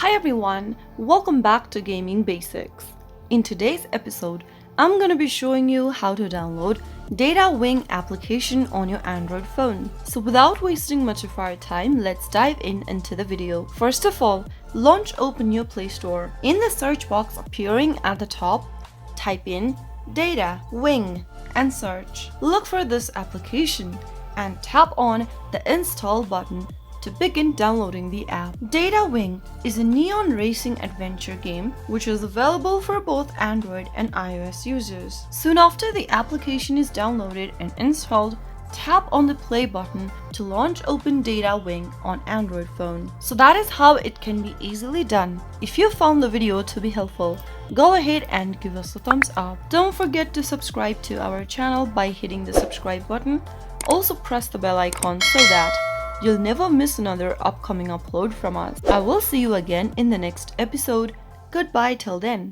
Hi everyone, welcome back to Gaming Basics. In today's episode, I'm gonna be showing you how to download Data Wing application on your Android phone. So without wasting much of our time, let's dive into the video. First of all, open your Play Store. In the search box appearing at the top, type in Data Wing and search. Look for this application and tap on the install button to begin downloading the app. Data Wing is a neon racing adventure game which is available for both Android and iOS users. Soon after the application is downloaded and installed, tap on the play button to launch open Data Wing on Android phone. So that is how it can be easily done. If you found the video to be helpful, go ahead and give us a thumbs up. Don't forget to subscribe to our channel by hitting the subscribe button. Also press the bell icon so that you'll never miss another upcoming upload from us. I will see you again in the next episode. Goodbye till then.